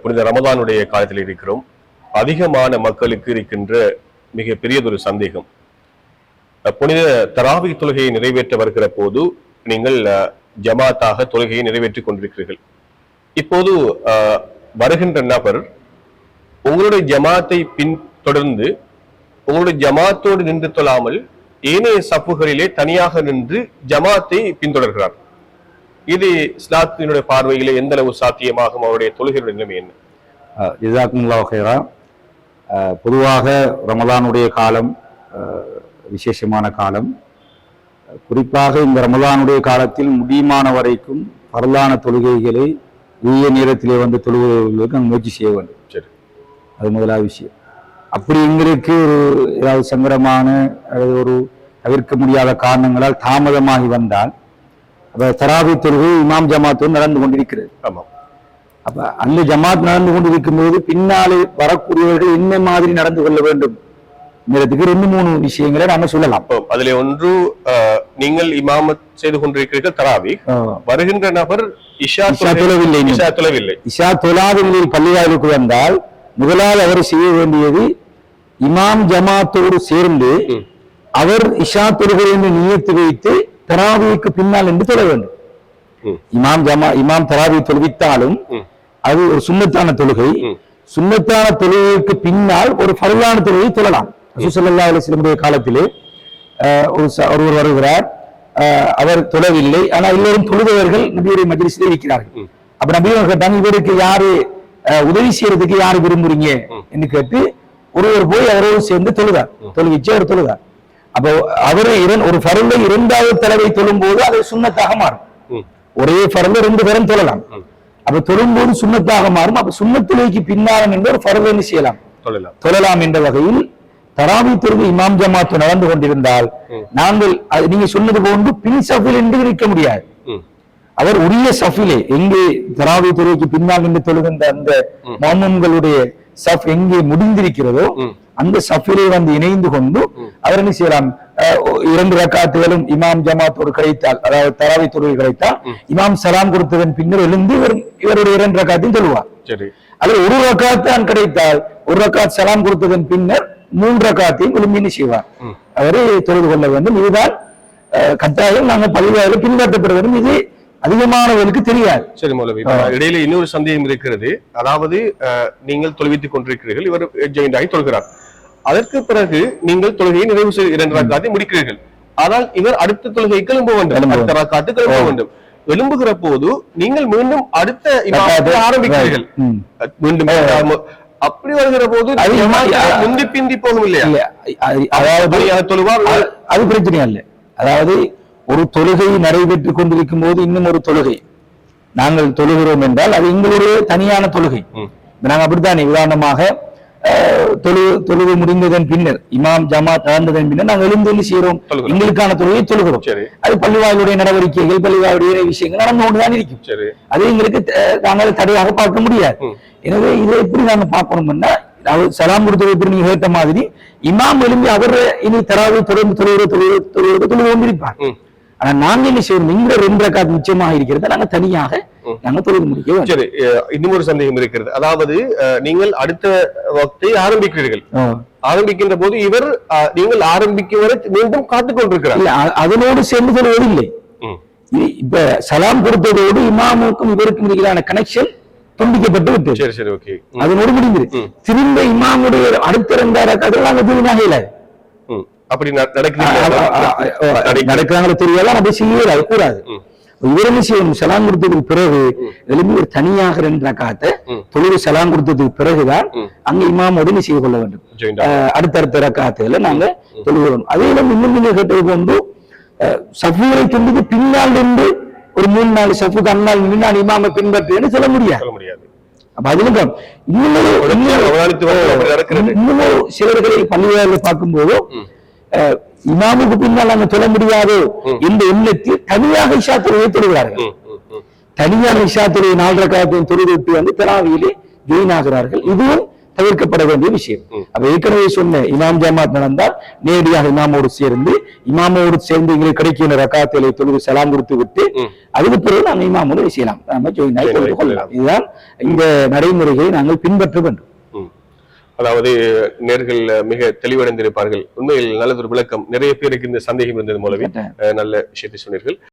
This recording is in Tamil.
புனித ரமதானுடைய காலத்தில் இருக்கிறோம். அதிகமான மக்களுக்கு இருக்கின்ற மிக பெரியதொரு சந்தேகம், புனித தராவி தொழுகையை நிறைவேற்ற வருகிற போது நீங்கள் ஜமாத்தாக தொழுகையை நிறைவேற்றிக் கொண்டிருக்கிறீர்கள். இப்போது வருகின்ற நபர் உங்களுடைய ஜமாத்தை பின்தொடர்ந்து உங்களுடைய ஜமாத்தோடு நின்று தொழாமல் ஏனைய சப்புகளிலே தனியாக நின்று ஜமாத்தை பின்தொடர்கிறார். இது இஸ்லாத்தினுடைய பார்வையிலே எந்த அளவு சாத்தியமாகும்? அவருடைய தொழுகையுடைய நிலைமை என்ன? ஜஸாக்குமுல்லாஹ் ஹைரா. பொதுவாக ரமலானுடைய காலம் விசேஷமான காலம். குறிப்பாக இந்த ரமலானுடைய காலத்தில் முடியுமான வரைக்கும் பரலான தொழுகைகளை உரிய நேரத்திலே வந்து தொழுவதற்கு நாங்கள் முயற்சி செய்ய வேண்டும். சரி, அது முதலாவது விஷயம். அப்படி எங்களுக்கு ஒரு ஏதாவது சங்கடமான அல்லது ஒரு தவிர்க்க முடியாத காரணங்களால் தாமதமாகி வந்தால் அப்ப தராவி தொழுகை இமாம் ஜமாத்தோடு நடந்து கொண்டிருக்கிறது. ஆமாம். அப்ப அந்த ஜமாத் நடந்து கொண்டிருக்கும் போது பின்னாலே வரக்கூடியவர்கள் என்ன மாதிரி நடந்து கொள்ள வேண்டும் நேரத்துக்கு 2-3 விஷயங்களை நாம சொல்லலாம். அதுல ஒன்று, நீங்கள் இமாமத் செய்து கொண்டிருக்கிறீர்கள் தராவி, வருகின்ற நபர் இஷா தொழவில்லை. இஷா தொழாத நிலையில் பள்ளிவாயிலுக்கு வந்தால் முதலாவது அவர் செய்ய வேண்டியது இமாம் ஜமாத்தோடு சேர்ந்து அவர் இஷா தொழுகை என்று நியத்து வைத்து தராவிக்கு பின்னால் என்று தொழ வேண்டும். இமாம் தராவி தொழுவித்தாலும் அது ஒரு சுன்னத்தான தொழுகை. சுன்னத்தான தொழுகைக்கு பின்னால் ஒரு ஃபர்லான தொழுகை தொழலாம். ரசூல் ஸல்லல்லாஹு அலைஹி வஸல்லம் காலத்திலே ஒருவர் வருகிறார், அவர் தொழவில்லை, ஆனால் எல்லோரும் தொழுதவர்கள் நபியுடைய மஜ்லிஸிலே இருக்கிறார்கள். அப்ப நபியும் கேட்டாங்க, இவருக்கு யாரு உதவி செய்யறதுக்கு யாரு விரும்புறீங்க என்று கேட்டு ஒருவர் போய் அவரோடு சேர்ந்து தொழுதார். தொழுவிச்சு அவர் தொழுதார். அப்போ அவரை ஒரு ஃபர்லை 2வது தடவை தொழும் போது அது சுன்னத்தாக மாறும். ஒரே ஃபர்லை 2 தரம் தொழலாம். அப்ப தொழும்போது சுன்னத்தாக மாறும். அப்ப சுன்னத்துலைக்கு பின்னாலும் என்று ஒரு ஃபர்லை என்ன செய்யலாம், தொழலாம் என்ற வகையில் தராவி தொழுகை இமாம் ஜமாத்து நடந்து கொண்டிருந்தால் நாங்கள் நீங்க சொன்னது போன்று பின் சஃபில் என்று இருக்க முடியாது. அவர் உரிய சஃபிலே எங்கே தராவி தொழுகைக்கு பின்னால் நின்று தொழுகின்ற அந்த மாமூம்களுடைய சஃப் எங்கே முடிந்திருக்கிறதோ அந்த சஃபிலே வந்து இணைந்து கொண்டு அவர் என்ன செய்யலாம், 2 ரக்காத்துகளும் இமாம் ஜமாத்தோடு கிடைத்தால், அதாவது தராவி தொழுகை கிடைத்தால் இமாம் சலாம் கொடுத்ததன் பின்னர் எழுந்து இவருடைய 2 ரக்காத்தையும் தொழுவார். அல்லது 1 ரக்காத்தான் கிடைத்தால் 1 ரக்காத் சலாம் கொடுத்ததன் பின்னர் 3 ரக்காத்தையும் விரும்பி செய்வார். அவரை தொழுது கொள்ள வேண்டும். இதுதான் கட்டாயம் நாங்கள் பள்ளிவாயில பின்பற்றப்பட வேண்டும். இது அதிகமானவர்களுக்கு தெரியாது. சரி மௌலவி, இடையில இன்னொரு சந்தேகம் இருக்கிறது. அதாவது நீங்கள் தொழுவித்துக் கொண்டிருக்கிறீர்கள், இவர் ஜாயின் ஆகி தொழுகிறார். அதற்கு பிறகு நீங்கள் தொழுகையை நிறைவு 2 ரக்காத்தை முடிக்கிறீர்கள். ஆனால் இவர் அடுத்த தொழுகைக்கு எழும்ப வேண்டும், அடுத்த ரக்காத்துக்கு எழும்ப வேண்டும். எழும்புகிற போது நீங்கள் மீண்டும் அடுத்த இமாமத்தை ஆரம்பிக்கிறீர்கள். மீண்டும் அப்படி வருகிற போது முந்தி பிந்தி போகும் இல்லையா? அதாவது தொழுவார், அது பிரச்சனை அல்ல. அதாவது ஒரு தொழுகை நடைபெற்றுக் கொண்டிருக்கும் போது இன்னும் ஒரு தொழுகை நாங்கள் தொழுகிறோம் என்றால் அது எங்களுடைய தனியான தொழுகை. நாங்கள் அப்படித்தானே, உதாரணமாக தொழுகை முடிந்ததன் பின்னர் இமாம் ஜமாத் நடந்ததன் பின்னர் நாங்கள் எழுந்து என்ன செய்கிறோம், எங்களுக்கான தொழுகையை தொழுகிறோம். அது பள்ளிவாயிலுடைய நடவடிக்கைகள், பள்ளிவாயுடைய விஷயங்கள் நடந்து கொண்டுதான் இருக்கும். அது எங்களுக்கு நாங்கள் தடையாக பார்க்க முடியாது. எனவே இதை எப்படி நாங்க பார்க்கணும்னா, சலாம் கொடுத்தது எப்படி நீங்க கேட்ட மாதிரி இமாம் எழும்பி அவர் இனி தராவை தொடர்ந்து தொழுவது கொண்டிருப்பார். ஆனா நாங்க என்ன செய்யணும், இங்க 2 ரக்காத் நிச்சயமாக இருக்கிறத நாங்க தனியாக நாங்க தொழுது முடிக்க. சரி, இன்னும் ஒரு சந்தேகம் இருக்கிறது. அதாவது நீங்கள் அடுத்த வக்தை ஆரம்பிக்கிறீர்கள், ஆரம்பிக்கின்ற போது இவர் நீங்கள் ஆரம்பிக்கும் வரை மீண்டும் காத்துக் கொண்டிருக்கிறார். அதனோடு சேர்ந்து தொழுவது இல்லை. இப்ப சலாம் கொடுத்ததோடு இமாமுக்கும் இவருக்கும் இருக்கிறான கனெக்ஷன் துண்டிக்கப்பட்டு விட்டு அதனோடு முடிந்தது. திரும்ப இமாமுடைய அடுத்த 2 ரக்காத்துகள் நாங்க தூய்மையாக இல்லை. அப்படி நடக்கிறாங்களோ தெரியல, அப்படி செய்யல கூடாது. இவர் என்ன செய்யணும், சலாம் கொடுத்ததுக்கு பிறகு எழுப்பி ஒரு தனியாக 2 ரக்காத்தை தொழுகை சலாம் கொடுத்ததுக்கு பிறகுதான் அங்க இமாமோடு என்ன செய்து கொள்ள வேண்டும். அடுத்தடுத்த ரக்காத்துல நாங்க தொழுகிறோம். அதே இன்னும் நீங்க கேட்டது கொண்டு சஃபுகளை தொழுது பின்னால் இருந்து ஒரு 3-4 சஃபுக்கு அண்ணால் முன்னால் இமாமை பின்பற்றுன்னு சொல்ல முடியாது. அப்ப அதுவும் இன்னும் சிலர்களை பள்ளிவாயில பார்க்கும்போது இமாமுக்கு பின்னால் நாங்க சொல்ல முடியாது இந்த எண்ணத்தில் தனியாக இஷா தொழுகை தொழுகிறார்கள். தனியாக இஷா தொழுகை 4 ரக்காத்தையும் தொழுவிட்டு வந்து தராவியிலே ஜாயின் ஆகிறார்கள். இதுவும் தவிர்க்கப்பட வேண்டிய விஷயம். அப்ப ஏற்கனவே சொன்ன இமாம் ஜமாத் நடந்தால் நேரடியாக இமாமோடு சேர்ந்து எங்களுக்கு கிடைக்கிற ரக்காத்துகளை தொழுது சலாம் கொடுத்து விட்டு அதுக்கு பிறகு நாம் இமாமோடு செய்யலாம், நம்ம ஜாயின் ஆகி தொழுது கொள்ளலாம். இதுதான் இந்த நடைமுறைகளை நாங்கள் பின்பற்ற வேண்டும். அதாவது நேர்கள் மிக தெளிவடைந்திருப்பார்கள். உண்மையில் நல்லதொரு விளக்கம். நிறைய பேருக்கு இந்த சந்தேகம் இருந்தது மூலமே நல்ல விஷயத்தை சொன்னீர்கள்.